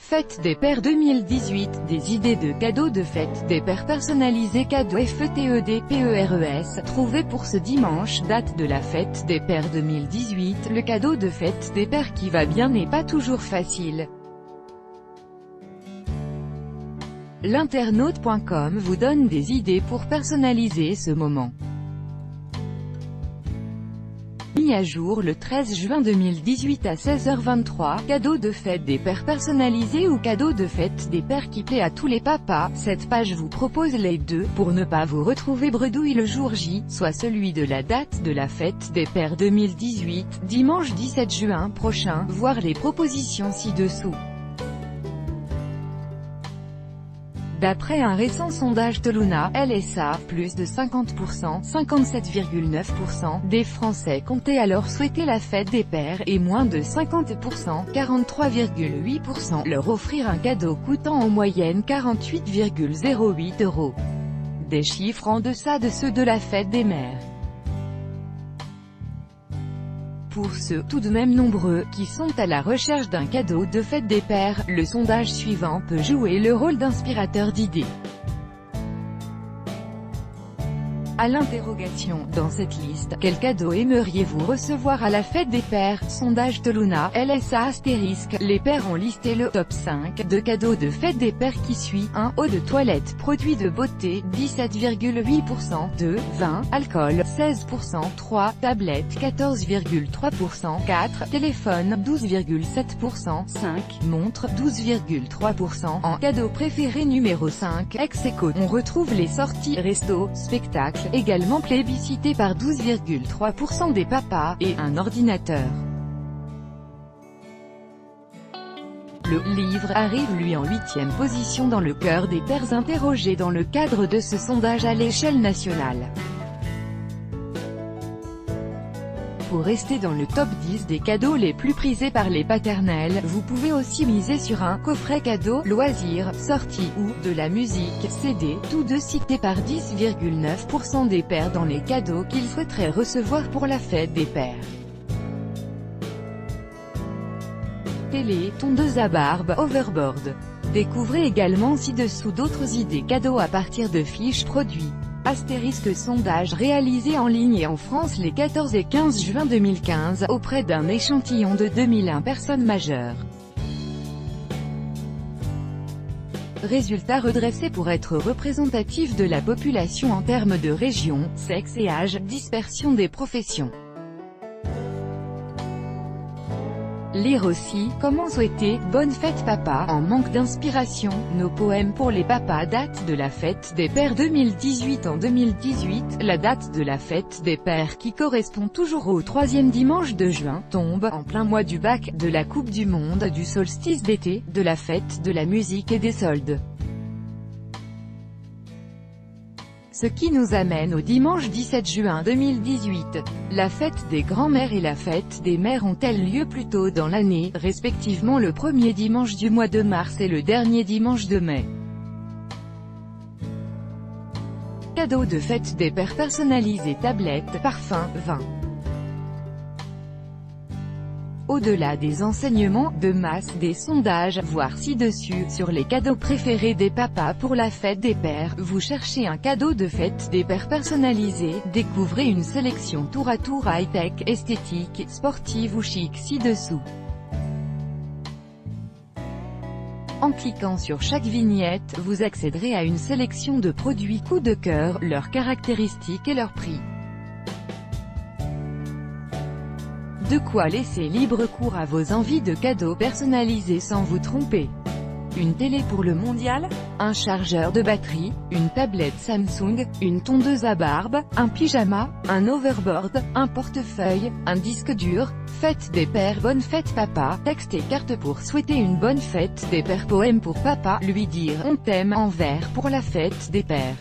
Fête des Pères 2018, des idées de cadeaux de fête des pères personnalisés cadeaux FETEDPERES, trouvés pour ce dimanche, date de la Fête des Pères 2018, le cadeau de fête des pères qui va bien n'est pas toujours facile. L'internaute.com vous donne des idées pour personnaliser ce moment. Mis à jour le 13 juin 2018 à 16h23, cadeau de fête des pères personnalisés ou cadeau de fête des pères qui plaît à tous les papas. Cette page vous propose les deux, pour ne pas vous retrouver bredouille le jour J, soit celui de la date de la fête des pères 2018, dimanche 17 juin prochain, voir les propositions ci-dessous. D'après un récent sondage Toluna, LSA, plus de 50%, 57,9% des Français comptaient alors souhaiter la fête des pères, et moins de 50%, 43,8% leur offrir un cadeau coûtant en moyenne 48,08 €. Des chiffres en deçà de ceux de la fête des mères. Pour ceux, tout de même nombreux, qui sont à la recherche d'un cadeau de fête des pères, le sondage suivant peut jouer le rôle d'inspirateur d'idées. À l'interrogation, dans cette liste, quel cadeau aimeriez-vous recevoir à la fête des pères? Sondage Toluna, LSA *, les pères ont listé le top 5 de cadeaux de fête des pères qui suit: 1. Eau de toilette, produits de beauté, 17,8%, 2. Vin, alcool, 16%, 3. Tablette, 14,3%, 4. Téléphone, 12,7%, 5. Montre, 12,3%. En cadeau préféré numéro 5, ex-aequo, on retrouve les sorties resto, spectacles, également plébiscité par 12,3% des papas, et un ordinateur. Le livre arrive lui en 8e position dans le cœur des pères interrogés dans le cadre de ce sondage à l'échelle nationale. Pour rester dans le top 10 des cadeaux les plus prisés par les paternels, vous pouvez aussi miser sur un coffret cadeau, loisirs, sorties ou de la musique, CD, tous deux cités par 10,9% des pères dans les cadeaux qu'ils souhaiteraient recevoir pour la fête des pères. Télé, tondeuse à barbe, overboard. Découvrez également ci-dessous d'autres idées cadeaux à partir de fiches produits. Sondage réalisé en ligne et en France les 14 et 15 juin 2015, auprès d'un échantillon de 2001 personnes majeures. Résultats redressés pour être représentatifs de la population en termes de région, sexe et âge, dispersion des professions. Lire aussi, comment souhaiter, bonne fête papa, en manque d'inspiration, nos poèmes pour les papas. Date de la fête des pères 2018. En 2018, la date de la fête des pères qui correspond toujours au 3e dimanche de juin, tombe en plein mois du bac, de la Coupe du Monde, du solstice d'été, de la fête de la musique et des soldes. Ce qui nous amène au dimanche 17 juin 2018. La fête des grands-mères et la fête des mères ont-elles lieu plus tôt dans l'année, respectivement le premier dimanche du mois de mars et le dernier dimanche de mai. Cadeau de fête des pères personnalisés, tablettes, parfums, vin. Au-delà des enseignements de masse des sondages, voir ci-dessus, sur les cadeaux préférés des papas pour la fête des pères, vous cherchez un cadeau de fête des pères personnalisé, découvrez une sélection tour à tour high-tech, esthétique, sportive ou chic ci-dessous. En cliquant sur chaque vignette, vous accéderez à une sélection de produits coup de cœur, leurs caractéristiques et leurs prix. De quoi laisser libre cours à vos envies de cadeaux personnalisés sans vous tromper. Une télé pour le mondial, un chargeur de batterie, une tablette Samsung, une tondeuse à barbe, un pyjama, un overboard, un portefeuille, un disque dur. Fête des pères, bonne fête papa, texte et carte pour souhaiter une bonne fête des pères, poème pour papa, lui dire on t'aime en vers pour la fête des pères.